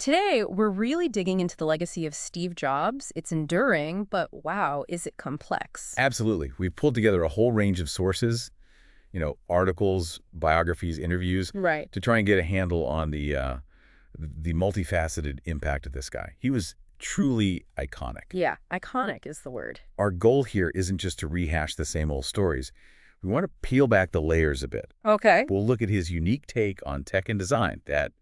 Today, we're really digging into the legacy of Steve Jobs. It's enduring, but wow, is it complex? Absolutely. We've pulled together a whole range of sources, articles, biographies, interviews, Right. to try and get a handle on the multifaceted impact of this guy. He was truly iconic. Yeah, iconic is the word. Our goal here isn't just to rehash the same old stories. We want to peel back the layers a bit. Okay. We'll look at his unique take on tech and design, that,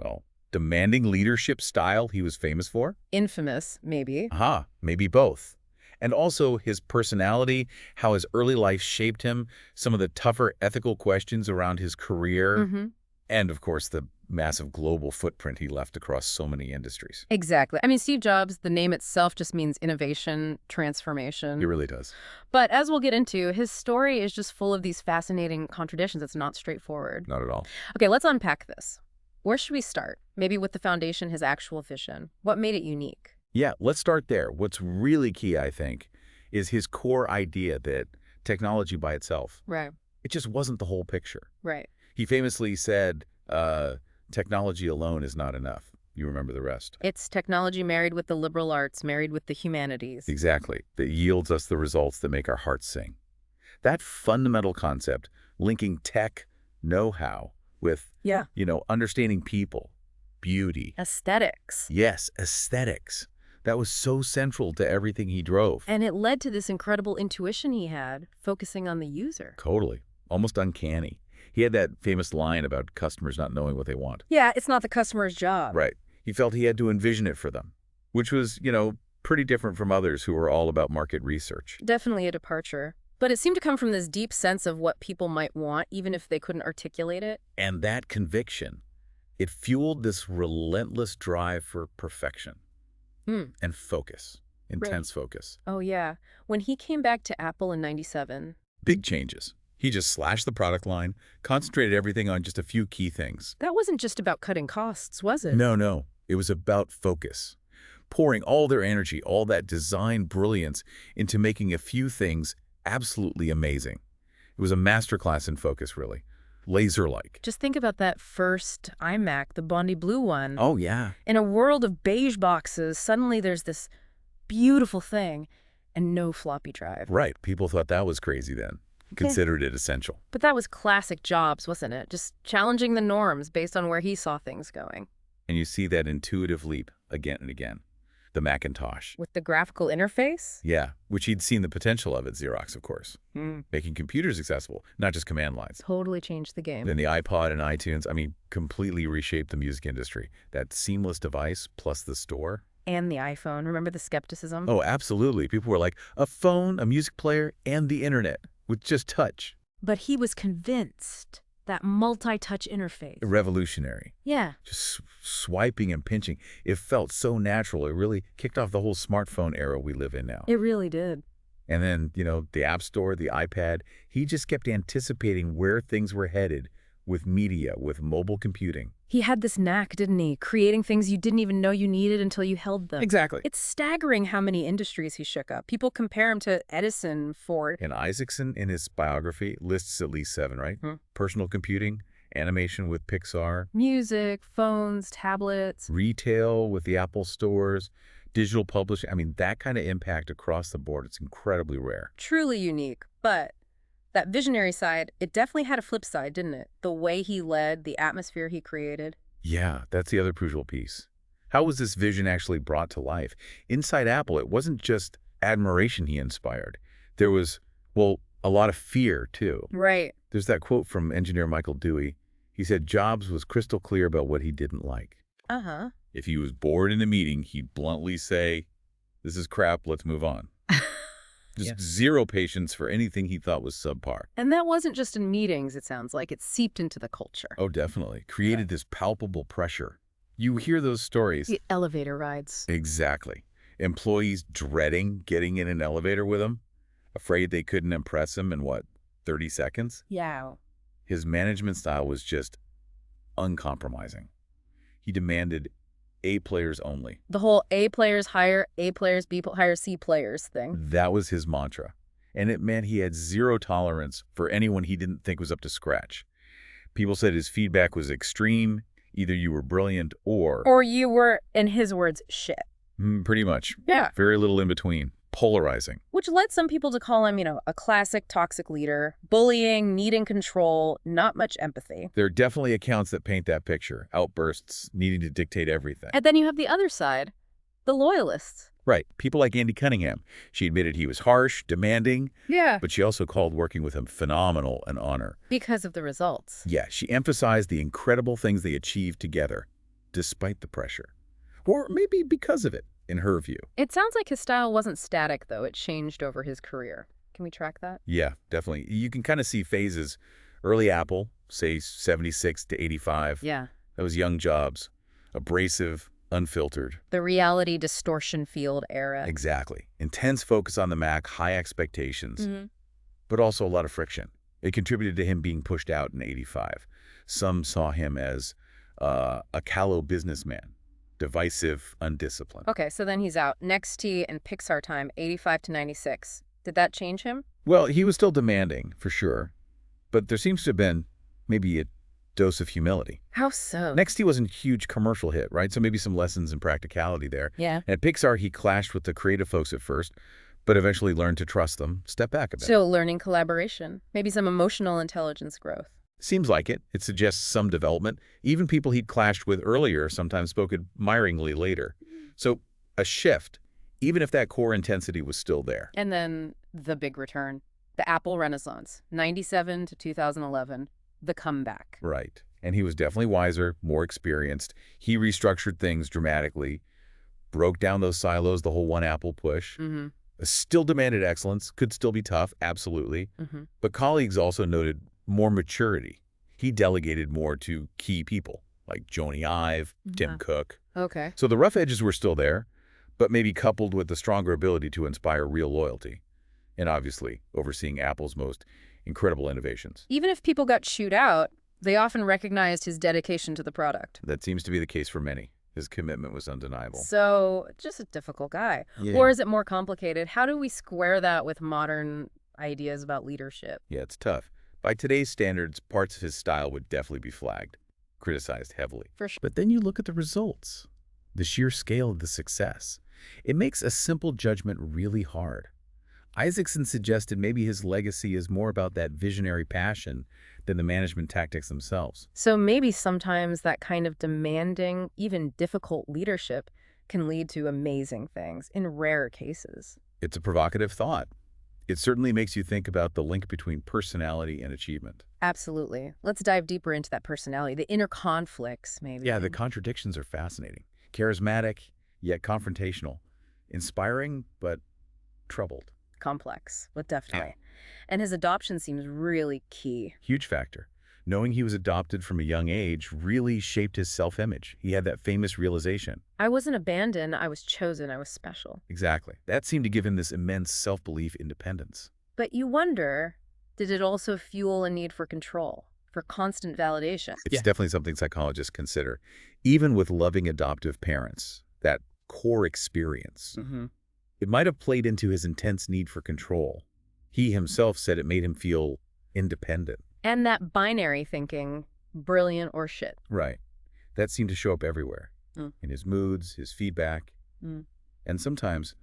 well, demanding leadership style he was famous for. Infamous, maybe. Aha, maybe both. And also his personality, how his early life shaped him, some of the tougher ethical questions around his career, Mm-hmm. and of course the massive global footprint he left across so many industries. Exactly. I mean, Steve Jobs, the name itself just means innovation, transformation. He really does. But as we'll get into, his story is just full of these fascinating contradictions. It's not straightforward. Not at all. Okay, let's unpack this. Where should we start? Maybe with the foundation, his actual vision. What made it unique? Yeah, let's start there. What's really key, I think, is his core idea that technology by itself, Right. it just wasn't the whole picture. Right. He famously said, technology alone is not enough. You remember the rest. It's technology married with the liberal arts, married with the humanities. Exactly. That yields us the results that make our hearts sing. That fundamental concept, linking tech know-how with, Yeah. understanding people, beauty. Aesthetics. Yes, aesthetics. That was so central to everything he drove. And it led to this incredible intuition he had, focusing on the user. Totally. Almost uncanny. He had that famous line about customers not knowing what they want. Yeah, it's not the customer's job. Right. He felt he had to envision it for them, which was, pretty different from others who were all about market research. Definitely a departure. But it seemed to come from this deep sense of what people might want, even if they couldn't articulate it. And that conviction, it fueled this relentless drive for perfection and focus, intense focus. Oh, yeah. When he came back to Apple in '97. Big changes. He just slashed the product line, concentrated everything on just a few key things. That wasn't just about cutting costs, was it? No. It was about focus. Pouring all their energy, all that design brilliance into making a few things absolutely amazing. It was a masterclass in focus, really. Laser-like. Just think about that first iMac, the Bondi Blue one. Oh, yeah. In a world of beige boxes, suddenly there's this beautiful thing and no floppy drive. Right. People thought that was crazy then. Considered it essential. But that was classic Jobs, wasn't it? Just challenging the norms based on where he saw things going. And you see that intuitive leap again and again. The Macintosh. With the graphical interface? Yeah, which he'd seen the potential of at Xerox, of course. Making computers accessible, not just command lines. Totally changed the game. Then the iPod and iTunes, completely reshaped the music industry. That seamless device plus the store. And the iPhone. Remember the skepticism? Oh, absolutely. People were like, a phone, a music player, and the internet with just touch. But he was convinced that multi-touch interface. Revolutionary. Yeah. Just swiping and pinching. It felt so natural. It really kicked off the whole smartphone era we live in now. It really did. And then, the App Store, the iPad, he just kept anticipating where things were headed with media, with mobile computing. He had this knack, didn't he? Creating things you didn't even know you needed until you held them. Exactly. It's staggering how many industries he shook up. People compare him to Edison, Ford. And Isaacson, in his biography, lists at least 7, right? Personal computing, animation with Pixar. Music, phones, tablets. Retail with the Apple stores, digital publishing. That kind of impact across the board, it's incredibly rare. Truly unique. But that visionary side, it definitely had a flip side, didn't it? The way he led, the atmosphere he created. Yeah, that's the other crucial piece. How was this vision actually brought to life? Inside Apple, it wasn't just admiration he inspired. There was, a lot of fear, too. Right. There's that quote from engineer Michael Dewey. He said Jobs was crystal clear about what he didn't like. Uh-huh. If he was bored in a meeting, he'd bluntly say, "This is crap, let's move on." Just zero patience for anything he thought was subpar. And that wasn't just in meetings, it sounds like. It seeped into the culture. Oh, definitely. Created this palpable pressure. You hear those stories. The elevator rides. Exactly. Employees dreading getting in an elevator with him, afraid they couldn't impress him in, 30 seconds? Yeah. His management style was just uncompromising. He demanded A players only. The whole A players hire A players, B hire C players thing. That was his mantra. And it meant he had zero tolerance for anyone he didn't think was up to scratch. People said his feedback was extreme. Either you were brilliant or... Or you were, in his words, shit. Pretty much. Yeah. Very little in between. Polarizing. Which led some people to call him, a classic toxic leader, bullying, needing control, not much empathy. There are definitely accounts that paint that picture. Outbursts, needing to dictate everything. And then you have the other side, the loyalists. Right. People like Andy Cunningham. She admitted he was harsh, demanding. Yeah. But she also called working with him phenomenal an honor. Because of the results. Yeah, she emphasized the incredible things they achieved together, despite the pressure. Or maybe because of it, in her view. It sounds like his style wasn't static, though. It changed over his career. Can we track that? Yeah, definitely. You can kind of see phases. Early Apple, say 76 to 85. Yeah. That was young Jobs. Abrasive, unfiltered. The reality distortion field era. Exactly. Intense focus on the Mac, high expectations, Mm-hmm. but also a lot of friction. It contributed to him being pushed out in 85. Some saw him as a callow businessman. Divisive, undisciplined. Okay, so then he's out. Next T and Pixar time, 85 to 96. Did that change him? Well, he was still demanding, for sure. But there seems to have been maybe a dose of humility. How so? Next T wasn't a huge commercial hit, right? So maybe some lessons in practicality there. Yeah. At Pixar, he clashed with the creative folks at first, but eventually learned to trust them, step back a bit. So learning collaboration, maybe some emotional intelligence growth. Seems like it. It suggests some development. Even people he'd clashed with earlier sometimes spoke admiringly later. So a shift, even if that core intensity was still there. And then the big return, the Apple Renaissance, 97 to 2011, the comeback. Right. And he was definitely wiser, more experienced. He restructured things dramatically, broke down those silos, the whole one Apple push. Mm-hmm. Still demanded excellence, could still be tough, absolutely. Mm-hmm. But colleagues also noted more maturity. He delegated more to key people, like Joni Ive, Tim Cook. Okay. So the rough edges were still there, but maybe coupled with the stronger ability to inspire real loyalty. And obviously, overseeing Apple's most incredible innovations. Even if people got chewed out, they often recognized his dedication to the product. That seems to be the case for many. His commitment was undeniable. So, just a difficult guy. Yeah. Or is it more complicated? How do we square that with modern ideas about leadership? Yeah, it's tough. By today's standards, parts of his style would definitely be flagged, criticized heavily. For sure. But then you look at the results, the sheer scale of the success. It makes a simple judgment really hard. Isaacson suggested maybe his legacy is more about that visionary passion than the management tactics themselves. So maybe sometimes that kind of demanding, even difficult leadership can lead to amazing things in rare cases. It's a provocative thought. It certainly makes you think about the link between personality and achievement. Absolutely. Let's dive deeper into that personality, the inner conflicts, maybe. Yeah, the contradictions are fascinating. Charismatic, yet confrontational. Inspiring, but troubled. Complex, but definitely. And his adoption seems really key. Huge factor. Knowing he was adopted from a young age really shaped his self-image. He had that famous realization. I wasn't abandoned, I was chosen, I was special. Exactly. That seemed to give him this immense self-belief, independence. But you wonder, did it also fuel a need for control, for constant validation? It's definitely something psychologists consider. Even with loving adoptive parents, that core experience, it might have played into his intense need for control. He himself said it made him feel independent. And that binary thinking, brilliant or shit. Right. That seemed to show up everywhere. In his moods, his feedback, and sometimes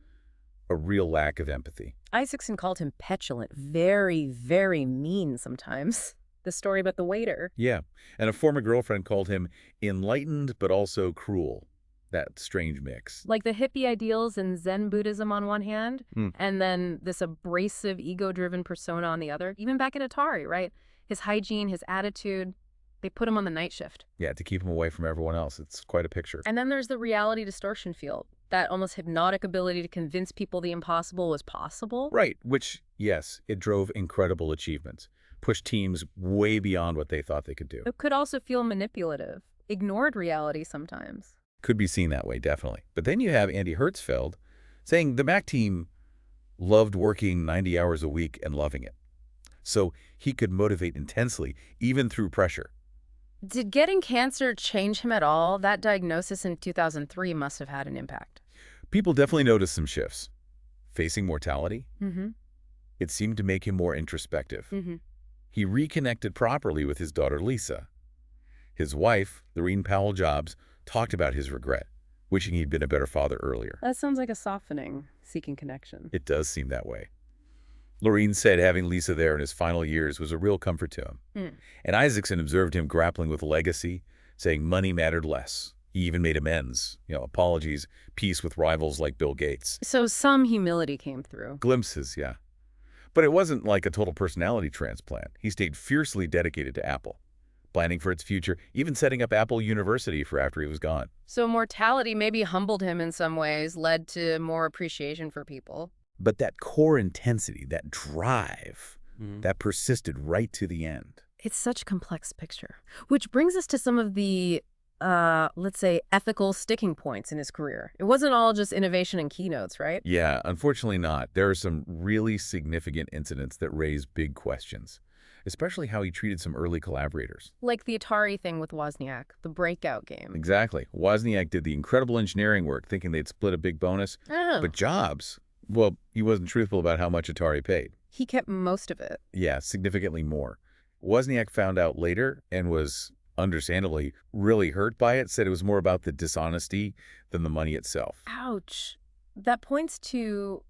a real lack of empathy. Isaacson called him petulant, very, very mean sometimes. The story about the waiter. Yeah. And a former girlfriend called him enlightened but also cruel. That strange mix. Like the hippie ideals in Zen Buddhism on one hand, and then this abrasive, ego-driven persona on the other. Even back at Atari, right? His hygiene, his attitude, they put him on the night shift. Yeah, to keep him away from everyone else. It's quite a picture. And then there's the reality distortion field, that almost hypnotic ability to convince people the impossible was possible. Right, which, yes, it drove incredible achievements, pushed teams way beyond what they thought they could do. It could also feel manipulative, ignored reality sometimes. Could be seen that way, definitely. But then you have Andy Hertzfeld saying the Mac team loved working 90 hours a week and loving it. So he could motivate intensely, even through pressure. Did getting cancer change him at all? That diagnosis in 2003 must have had an impact. People definitely noticed some shifts. Facing mortality, Mm-hmm. it seemed to make him more introspective. Mm-hmm. He reconnected properly with his daughter Lisa. His wife, Lorene Powell Jobs, talked about his regret, wishing he'd been a better father earlier. That sounds like a softening, seeking connection. It does seem that way. Lorene said having Lisa there in his final years was a real comfort to him. And Isaacson observed him grappling with legacy, saying money mattered less. He even made amends, apologies, peace with rivals like Bill Gates. So some humility came through. Glimpses, yeah. But it wasn't like a total personality transplant. He stayed fiercely dedicated to Apple, planning for its future, even setting up Apple University for after he was gone. So mortality maybe humbled him in some ways, led to more appreciation for people. But that core intensity, that drive, that persisted right to the end. It's such a complex picture. Which brings us to some of the, let's say, ethical sticking points in his career. It wasn't all just innovation and keynotes, right? Yeah, unfortunately not. There are some really significant incidents that raise big questions, especially how he treated some early collaborators. Like the Atari thing with Wozniak, the breakout game. Exactly. Wozniak did the incredible engineering work thinking they'd split a big bonus. Oh. But Jobs, well, he wasn't truthful about how much Atari paid. He kept most of it. Yeah, significantly more. Wozniak found out later and was understandably really hurt by it, said it was more about the dishonesty than the money itself. Ouch. That points to,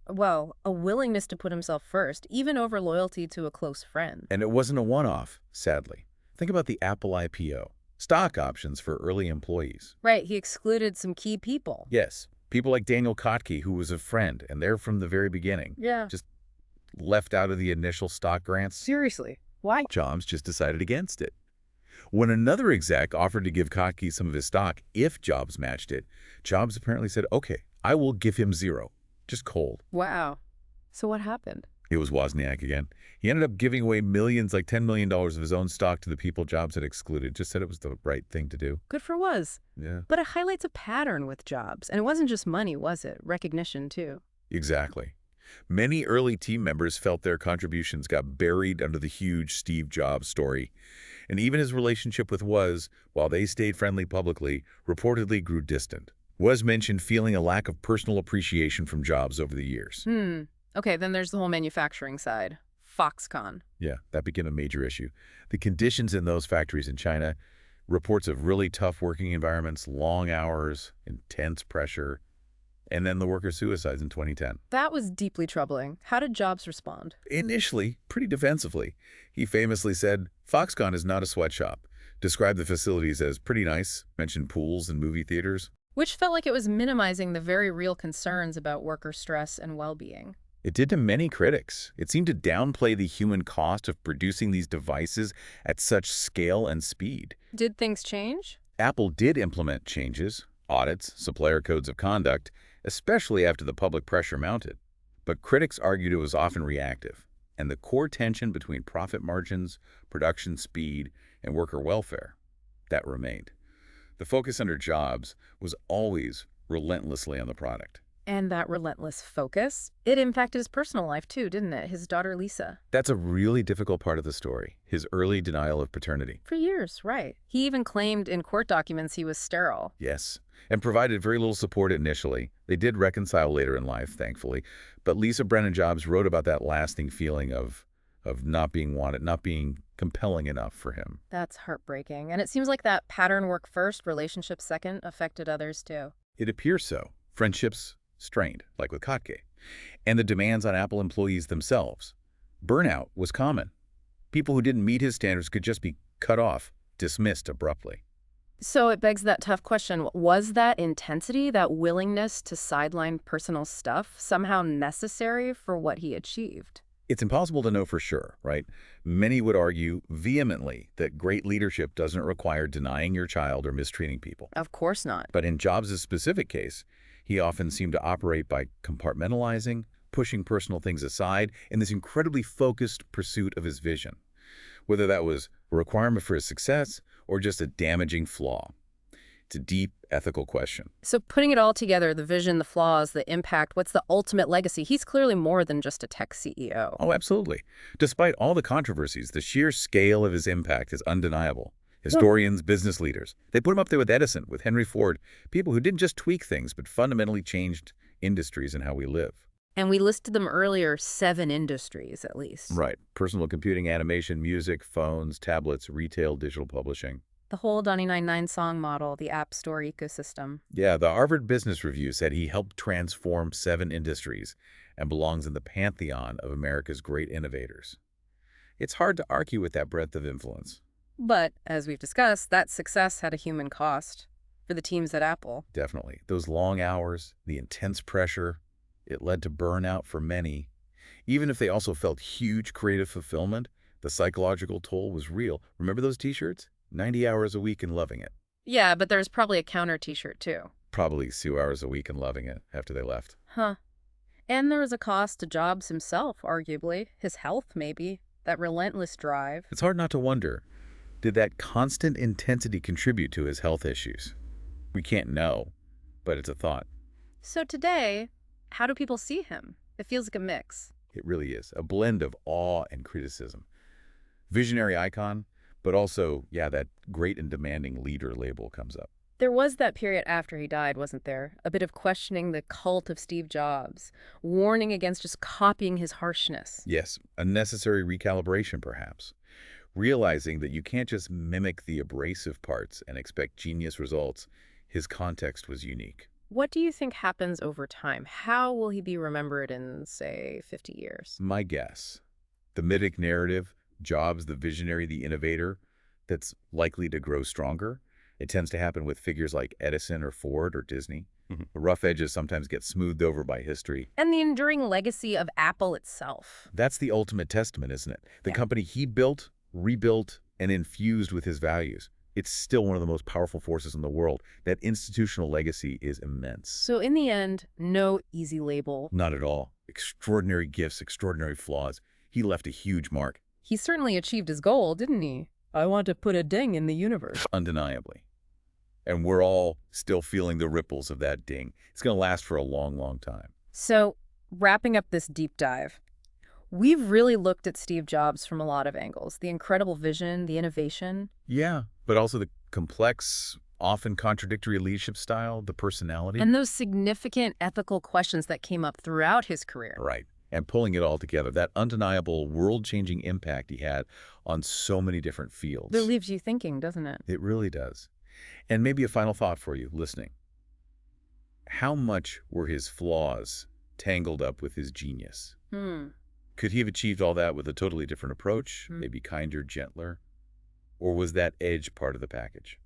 well, a willingness to put himself first, even over loyalty to a close friend. And it wasn't a one-off, sadly. Think about the Apple IPO. Stock options for early employees. Right, he excluded some key people. Yes. People like Daniel Kotke, who was a friend, and they're from the very beginning. Yeah. Just left out of the initial stock grants. Seriously, why? Jobs just decided against it. When another exec offered to give Kotke some of his stock if Jobs matched it, Jobs apparently said, okay, I will give him zero. Just cold. Wow. So what happened? It was Wozniak again. He ended up giving away millions, like $10 million of his own stock to the people Jobs had excluded. Just said it was the right thing to do. Good for Woz. Yeah. But it highlights a pattern with Jobs. And it wasn't just money, was it? Recognition, too. Exactly. Many early team members felt their contributions got buried under the huge Steve Jobs story. And even his relationship with Woz, while they stayed friendly publicly, reportedly grew distant. Woz mentioned feeling a lack of personal appreciation from Jobs over the years. Okay, then there's the whole manufacturing side. Foxconn. Yeah, that became a major issue. The conditions in those factories in China, reports of really tough working environments, long hours, intense pressure, and then the worker suicides in 2010. That was deeply troubling. How did Jobs respond? Initially, pretty defensively. He famously said, Foxconn is not a sweatshop. Described the facilities as pretty nice, mentioned pools and movie theaters. Which felt like it was minimizing the very real concerns about worker stress and well-being. It did to many critics. It seemed to downplay the human cost of producing these devices at such scale and speed. Did things change? Apple did implement changes, audits, supplier codes of conduct, especially after the public pressure mounted. But critics argued it was often reactive, and the core tension between profit margins, production speed, and worker welfare, that remained. The focus under Jobs was always relentlessly on the product. And that relentless focus, it impacted his personal life too, didn't it? His daughter, Lisa. That's a really difficult part of the story, his early denial of paternity. For years, right. He even claimed in court documents he was sterile. Yes, and provided very little support initially. They did reconcile later in life, thankfully. But Lisa Brennan Jobs wrote about that lasting feeling of not being wanted, not being compelling enough for him. That's heartbreaking. And it seems like that pattern work first, relationship second, affected others too. It appears so. Friendships strained, like with Kotke, and the demands on Apple employees themselves. Burnout was common. People who didn't meet his standards could just be cut off, dismissed abruptly. So it begs that tough question. Was that intensity, that willingness to sideline personal stuff, somehow necessary for what he achieved? It's impossible to know for sure, right? Many would argue vehemently that great leadership doesn't require denying your child or mistreating people. Of course not. But in Jobs' specific case, he often seemed to operate by compartmentalizing, pushing personal things aside in this incredibly focused pursuit of his vision, whether that was a requirement for his success or just a damaging flaw. It's a deep ethical question. So putting it all together, the vision, the flaws, the impact, what's the ultimate legacy? He's clearly more than just a tech CEO. Oh, absolutely. Despite all the controversies, the sheer scale of his impact is undeniable. Historians, business leaders, they put him up there with Edison, with Henry Ford, people who didn't just tweak things, but fundamentally changed industries and how we live. And we listed them earlier, 7 industries at least. Right. Personal computing, animation, music, phones, tablets, retail, digital publishing. The whole 99 song model, the App Store ecosystem. Yeah, the Harvard Business Review said he helped transform 7 industries and belongs in the pantheon of America's great innovators. It's hard to argue with that breadth of influence. But, as we've discussed, that success had a human cost for the teams at Apple. Definitely. Those long hours, the intense pressure, it led to burnout for many. Even if they also felt huge creative fulfillment, the psychological toll was real. Remember those t-shirts? 90 hours a week and loving it. Yeah, but there's probably a counter t-shirt too. Probably 2 hours a week and loving it after they left. Huh. And there was a cost to Jobs himself, arguably. His health, maybe. That relentless drive. It's hard not to wonder, did that constant intensity contribute to his health issues? We can't know, but it's a thought. So today, how do people see him? It feels like a mix. It really is. A blend of awe and criticism. Visionary icon, but also, yeah, that great and demanding leader label comes up. There was that period after he died, wasn't there? A bit of questioning the cult of Steve Jobs, warning against just copying his harshness. Yes, a necessary recalibration, perhaps. Realizing that you can't just mimic the abrasive parts and expect genius results. His context was unique. What do you think happens over time? How will he be remembered in, say, 50 years? My guess, the mythic narrative, Jobs, the visionary, the innovator, that's likely to grow stronger. It tends to happen with figures like Edison or Ford or Disney. The rough edges sometimes get smoothed over by history. And the enduring legacy of Apple itself. That's the ultimate testament, isn't it? The company he built, rebuilt, and infused with his values. It's still one of the most powerful forces in the world. That institutional legacy is immense. So in the end, no easy label. Not at all. Extraordinary gifts, extraordinary flaws. He left a huge mark. He certainly achieved his goal, didn't he? I want to put a ding in the universe. Undeniably. And we're all still feeling the ripples of that ding. It's going to last for a long, long time. So, wrapping up this deep dive, we've really looked at Steve Jobs from a lot of angles. The incredible vision, the innovation. Yeah, but also the complex, often contradictory leadership style, the personality. And those significant ethical questions that came up throughout his career. Right. And pulling it all together, that undeniable world-changing impact he had on so many different fields. That leaves you thinking, doesn't it? It really does. And maybe a final thought for you, listening. How much were his flaws tangled up with his genius? Could he have achieved all that with a totally different approach, maybe kinder, gentler? Or was that edge part of the package?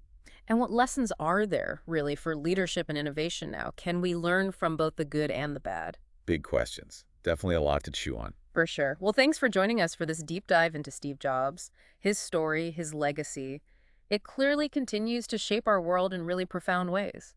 And what lessons are there, really, for leadership and innovation now? Can we learn from both the good and the bad? Big questions. Definitely a lot to chew on. For sure. Well, thanks for joining us for this deep dive into Steve Jobs, his story, his legacy. It clearly continues to shape our world in really profound ways.